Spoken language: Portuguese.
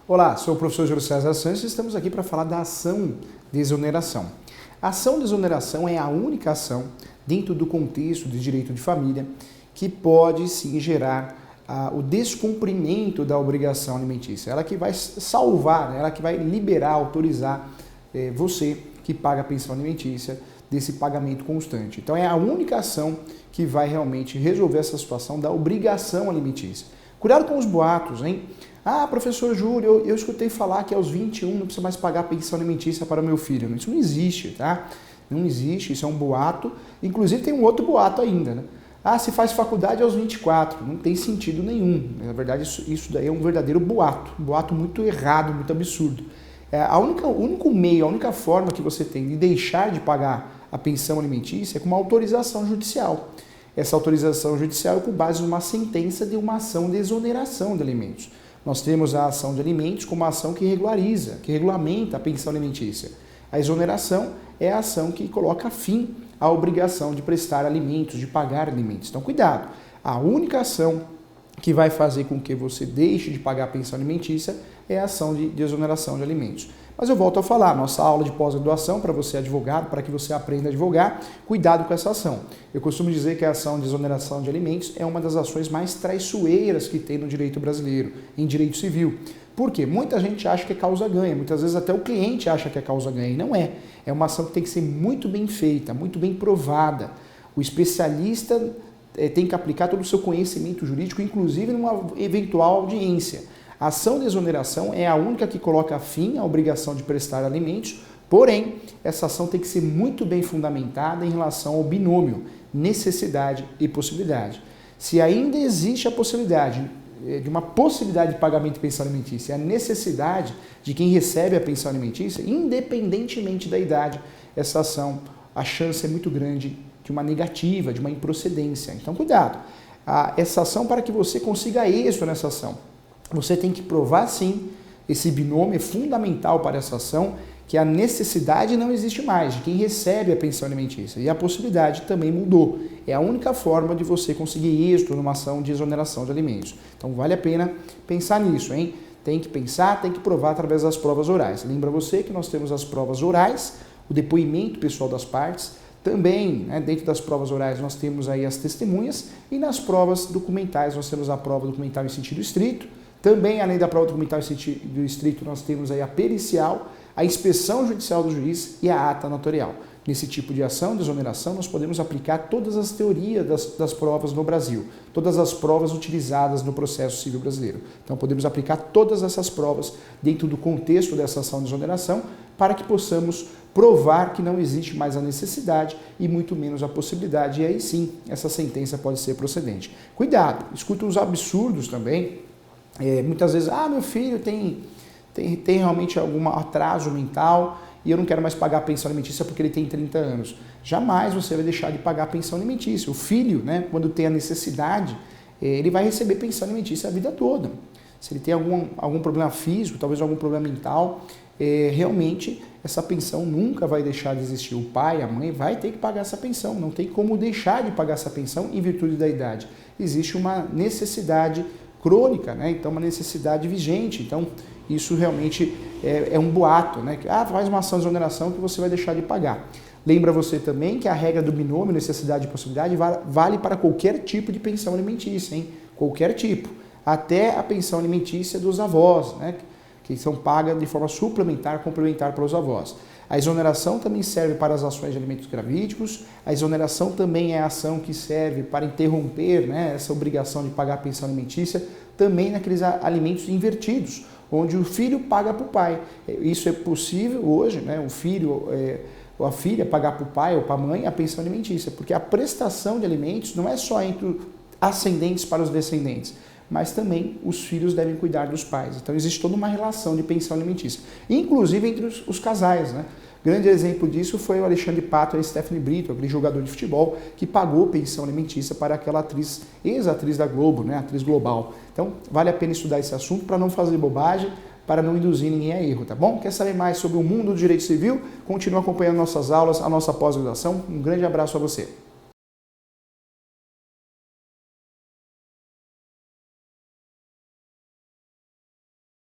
Olá, sou o professor Júlio César Santos e estamos aqui para falar da ação de exoneração. A ação de exoneração é a única ação dentro do contexto de direito de família que pode sim gerar o descumprimento da obrigação alimentícia. Ela que vai salvar, ela que vai liberar, autorizar você que paga a pensão alimentícia desse pagamento constante. Então é a única ação que vai realmente resolver essa situação da obrigação alimentícia. Cuidado com os boatos, hein? Ah, professor Júlio, eu escutei falar que aos 21 não precisa mais pagar a pensão alimentícia para o meu filho. Isso não existe, tá? Não existe, isso é um boato. Inclusive tem um outro boato ainda, né? Ah, se faz faculdade aos 24. Não tem sentido nenhum. Na verdade, isso daí é um verdadeiro boato. Um boato muito errado, muito absurdo. O único meio, a única forma que você tem de deixar de pagar a pensão alimentícia é com uma autorização judicial. Essa autorização judicial é com base numa sentença de uma ação de exoneração de alimentos. Nós temos a ação de alimentos como uma ação que regulariza, que regulamenta a pensão alimentícia. A exoneração é a ação que coloca fim à obrigação de prestar alimentos, de pagar alimentos. Então, cuidado. A única ação que vai fazer com que você deixe de pagar a pensão alimentícia é a ação de exoneração de alimentos. Mas eu volto a falar, nossa aula de pós-graduação para você advogado, para que você aprenda a advogar, cuidado com essa ação. Eu costumo dizer que a ação de exoneração de alimentos é uma das ações mais traiçoeiras que tem no direito brasileiro, em direito civil. Por quê? Muita gente acha que é causa-ganha, muitas vezes até o cliente acha que é causa-ganha, e não é. É uma ação que tem que ser muito bem feita, muito bem provada. O especialista tem que aplicar todo o seu conhecimento jurídico, inclusive numa eventual audiência. A ação de exoneração é a única que coloca fim à obrigação de prestar alimentos, porém, essa ação tem que ser muito bem fundamentada em relação ao binômio necessidade e possibilidade. Se ainda existe a possibilidade de uma possibilidade de pagamento de pensão alimentícia, a necessidade de quem recebe a pensão alimentícia, independentemente da idade, essa ação, a chance é muito grande de uma negativa, de uma improcedência. Então, cuidado. Essa ação, para que você consiga êxito nessa ação, você tem que provar, sim, esse binômio é fundamental para essa ação, que a necessidade não existe mais de quem recebe a pensão alimentícia. E a possibilidade também mudou. É a única forma de você conseguir êxito numa ação de exoneração de alimentos. Então vale a pena pensar nisso, hein? Tem que pensar, tem que provar através das provas orais. Lembra você que nós temos as provas orais, o depoimento pessoal das partes, também, né, dentro das provas orais, nós temos aí as testemunhas, e nas provas documentais nós temos a prova documental em sentido estrito. Também, além da prova documental em sentido estrito, nós temos aí a pericial, a inspeção judicial do juiz e a ata notorial. Nesse tipo de ação de exoneração, nós podemos aplicar todas as teorias das provas no Brasil, todas as provas utilizadas no processo civil brasileiro. Então, podemos aplicar todas essas provas dentro do contexto dessa ação de exoneração para que possamos provar que não existe mais a necessidade e muito menos a possibilidade, e aí sim, essa sentença pode ser procedente. Cuidado, escuta os absurdos também. Muitas vezes, meu filho tem realmente algum atraso mental e eu não quero mais pagar a pensão alimentícia porque ele tem 30 anos. Jamais você vai deixar de pagar a pensão alimentícia. O filho, né, quando tem a necessidade, ele vai receber pensão alimentícia a vida toda. Se ele tem algum problema físico, talvez algum problema mental, realmente essa pensão nunca vai deixar de existir. O pai, a mãe vai ter que pagar essa pensão, não tem como deixar de pagar essa pensão em virtude da idade. Existe uma necessidade crônica, né? Então uma necessidade vigente. Então isso realmente é um boato, né? Faz uma ação de exoneração que você vai deixar de pagar. Lembra você também que a regra do binômio necessidade e possibilidade vale para qualquer tipo de pensão alimentícia, hein? Qualquer tipo. Até a pensão alimentícia dos avós, né? Que são pagas de forma suplementar, complementar para os avós. A exoneração também serve para as ações de alimentos gravídicos, a exoneração também é a ação que serve para interromper, né, essa obrigação de pagar a pensão alimentícia, também naqueles alimentos invertidos, onde o filho paga para o pai. Isso é possível hoje, né, o filho ou a filha pagar para o pai ou para a mãe a pensão alimentícia, porque a prestação de alimentos não é só entre ascendentes para os descendentes, mas também os filhos devem cuidar dos pais. Então existe toda uma relação de pensão alimentícia, inclusive entre os casais, né? Grande exemplo disso foi o Alexandre Pato e a Stephanie Brito, aquele jogador de futebol que pagou pensão alimentícia para aquela atriz, ex-atriz da Globo, né? Atriz global. Então vale a pena estudar esse assunto para não fazer bobagem, para não induzir ninguém a erro, tá bom? Quer saber mais sobre o mundo do direito civil? Continua acompanhando nossas aulas, a nossa pós-graduação. Um grande abraço a você.